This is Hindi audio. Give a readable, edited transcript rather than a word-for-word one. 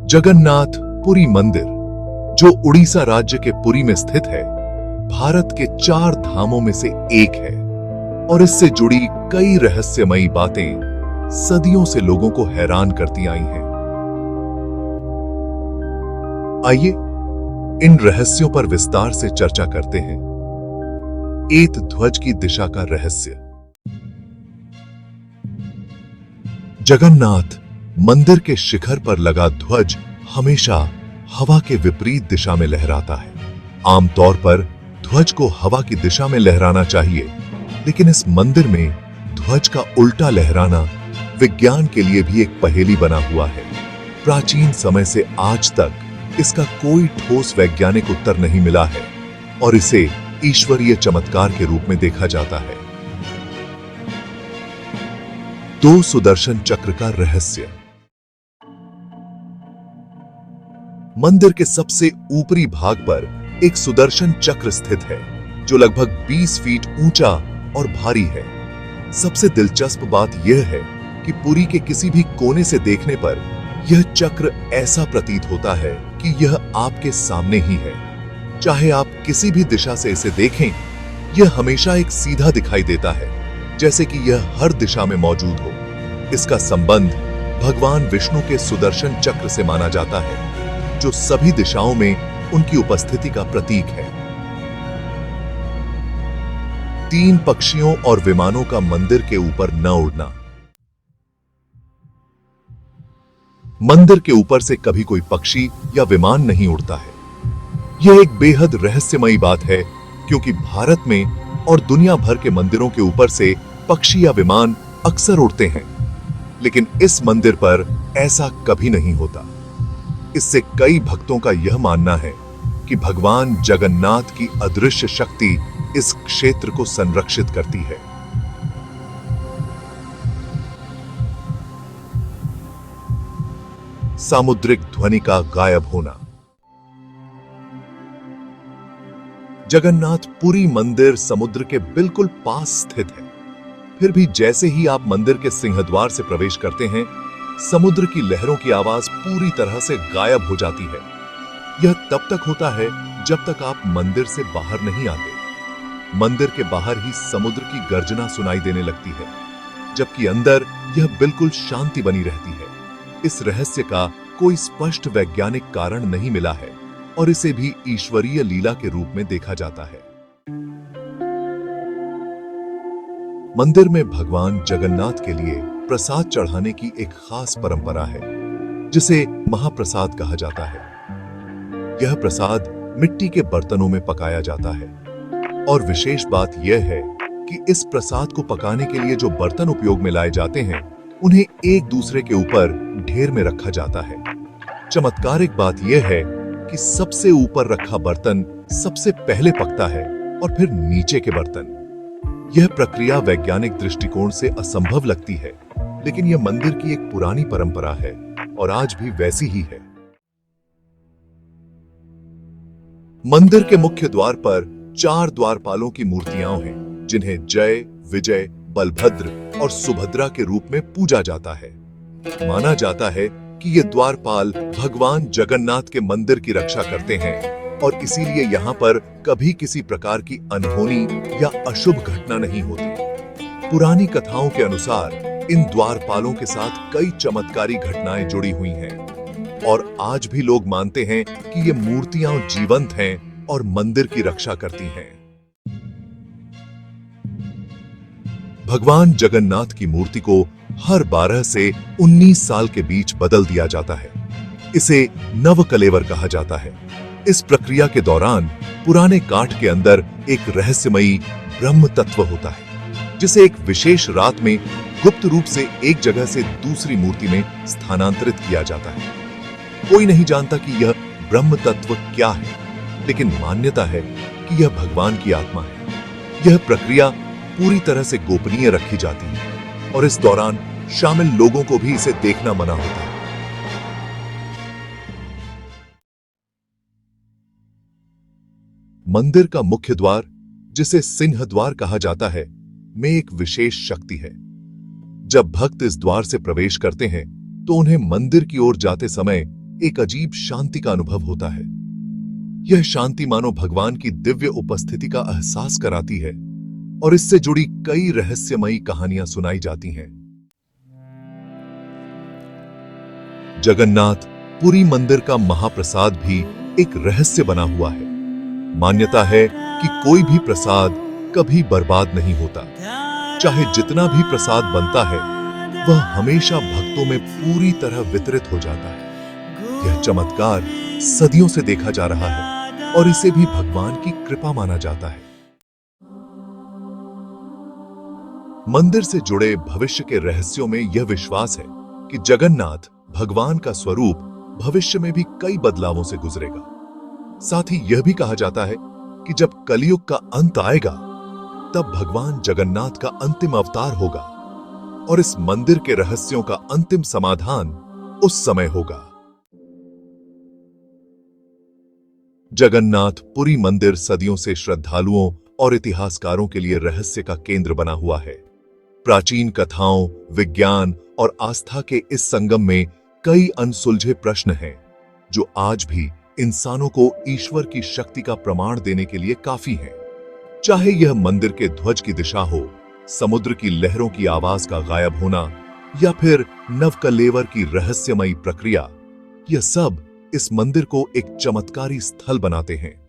जगन्नाथ पुरी मंदिर, जो उड़ीसा राज्य के पुरी में स्थित है, भारत के 4 धामों में से एक है और इससे जुड़ी कई रहस्यमयी बातें सदियों से लोगों को हैरान करती आई हैं। आइए इन रहस्यों पर विस्तार से चर्चा करते हैं। एत ध्वज की दिशा का रहस्य। जगन्नाथ मंदिर के शिखर पर लगा ध्वज हमेशा हवा के विपरीत दिशा में लहराता है। आमतौर पर ध्वज को हवा की दिशा में लहराना चाहिए, लेकिन इस मंदिर में ध्वज का उल्टा लहराना विज्ञान के लिए भी एक पहेली बना हुआ है। प्राचीन समय से आज तक इसका कोई ठोस वैज्ञानिक उत्तर नहीं मिला है और इसे ईश्वरीय चमत्कार के रूप में देखा जाता है। 2 सुदर्शन चक्र का रहस्य। मंदिर के सबसे ऊपरी भाग पर एक सुदर्शन चक्र स्थित है, जो लगभग 20 फीट ऊंचा और भारी है। सबसे दिलचस्प बात यह है कि पुरी के किसी भी कोने से देखने पर यह चक्र ऐसा प्रतीत होता है कि यह आपके सामने ही है। चाहे आप किसी भी दिशा से इसे देखें, यह हमेशा एक सीधा दिखाई देता है, जैसे कि यह हर दिशा में मौजूद हो। इसका संबंध भगवान विष्णु के सुदर्शन चक्र से माना जाता है, जो सभी दिशाओं में उनकी उपस्थिति का प्रतीक है। 3 पक्षियों और विमानों का मंदिर के ऊपर न उड़ना। मंदिर के ऊपर से कभी कोई पक्षी या विमान नहीं उड़ता है। यह एक बेहद रहस्यमयी बात है, क्योंकि भारत में और दुनिया भर के मंदिरों के ऊपर से पक्षी या विमान अक्सर उड़ते हैं, लेकिन इस मंदिर पर ऐसा कभी नहीं होता। इससे कई भक्तों का यह मानना है कि भगवान जगन्नाथ की अदृश्य शक्ति इस क्षेत्र को संरक्षित करती है। सामुद्रिक ध्वनि का गायब होना। जगन्नाथ पुरी मंदिर समुद्र के बिल्कुल पास स्थित है। फिर भी जैसे ही आप मंदिर के सिंहद्वार से प्रवेश करते हैं, समुद्र की लहरों की आवाज पूरी तरह से गायब हो जाती है। यह तब तक होता है जब तक आप मंदिर से बाहर नहीं आते। मंदिर के बाहर ही समुद्र की गर्जना सुनाई देने लगती है, जबकि अंदर यह बिल्कुल शांति बनी रहती है। इस रहस्य का कोई स्पष्ट वैज्ञानिक कारण नहीं मिला है और इसे भी ईश्वरीय लीला के रूप में देखा जाता है। मंदिर में भगवान जगन्नाथ के लिए प्रसाद चढ़ाने की एक खास परंपरा है, जिसे महाप्रसाद कहा जाता है। यह प्रसाद मिट्टी के बर्तनों में पकाया जाता है और विशेष बात यह है कि इस प्रसाद को पकाने के लिए जो बर्तन उपयोग में लाए जाते हैं, उन्हें एक दूसरे के ऊपर ढेर में रखा जाता है। चमत्कारिक बात यह है कि सबसे ऊपर रखा बर्तन सबसे पहले पकता है और फिर नीचे के बर्तन। यह प्रक्रिया वैज्ञानिक दृष्टिकोण से असंभव लगती है, लेकिन यह मंदिर की एक पुरानी परंपरा है और आज भी वैसी ही है। मंदिर के मुख्य द्वार पर 4 द्वारपालों की मूर्तियां हैं, जिन्हें जय, विजय, बलभद्र और सुभद्रा के रूप में पूजा जाता है। माना जाता है कि ये द्वारपाल भगवान जगन्नाथ के मंदिर की रक्षा करते हैं और इसीलिए यहाँ पर कभी किसी प्रकार की अनहोनी या अशुभ घटना नहीं होती। पुरानी कथाओं के अनुसार इन द्वारपालों के साथ कई चमत्कारी घटनाएं जुड़ी हुई हैं और आज भी लोग मानते हैं कि ये मूर्तियां जीवंत हैं और मंदिर की रक्षा करती हैं। भगवान जगन्नाथ की मूर्ति को हर 12 से 19 साल के बीच बदल दिया जाता है। इसे नवकलेवर कहा जाता है। इस प्रक्रिया के दौरान पुराने काठ के अंदर एक रहस्यमयी ब्रह्म तत्व होता है, जिसे एक विशेष रात में गुप्त रूप से एक जगह से दूसरी मूर्ति में स्थानांतरित किया जाता है। कोई नहीं जानता कि यह ब्रह्म तत्व क्या है, लेकिन मान्यता है कि यह भगवान की आत्मा है। यह प्रक्रिया पूरी तरह से गोपनीय रखी जाती है और इस दौरान शामिल लोगों को भी इसे देखना मना होता है। मंदिर का मुख्य द्वार, जिसे सिंह द्वार कहा जाता है, में एक विशेष शक्ति है। जब भक्त इस द्वार से प्रवेश करते हैं तो उन्हें मंदिर की ओर जाते समय एक अजीब शांति का अनुभव होता है। यह शांति मानो भगवान की दिव्य उपस्थिति का एहसास कराती है और इससे जुड़ी कई रहस्यमयी कहानियां सुनाई जाती हैं। जगन्नाथ पुरी मंदिर का महाप्रसाद भी एक रहस्य बना हुआ है। मान्यता है कि कोई भी प्रसाद कभी बर्बाद नहीं होता। चाहे जितना भी प्रसाद बनता है, वह हमेशा भक्तों में पूरी तरह वितरित हो जाता है। यह चमत्कार सदियों से देखा जा रहा है और इसे भी भगवान की कृपा माना जाता है। मंदिर से जुड़े भविष्य के रहस्यों में यह विश्वास है कि जगन्नाथ भगवान का स्वरूप भविष्य में भी कई बदलावों से गुजरेगा। साथ ही यह भी कहा जाता है कि जब कलयुग का अंत आएगा, तब भगवान जगन्नाथ का अंतिम अवतार होगा और इस मंदिर के रहस्यों का अंतिम समाधान उस समय होगा। जगन्नाथ पुरी मंदिर सदियों से श्रद्धालुओं और इतिहासकारों के लिए रहस्य का केंद्र बना हुआ है। प्राचीन कथाओं, विज्ञान और आस्था के इस संगम में कई अनसुलझे प्रश्न हैं, जो आज भी इंसानों को ईश्वर की शक्ति का प्रमाण देने के लिए काफी हैं। चाहे यह मंदिर के ध्वज की दिशा हो, समुद्र की लहरों की आवाज का गायब होना या फिर नवकलेवर की रहस्यमयी प्रक्रिया, यह सब इस मंदिर को एक चमत्कारी स्थल बनाते हैं।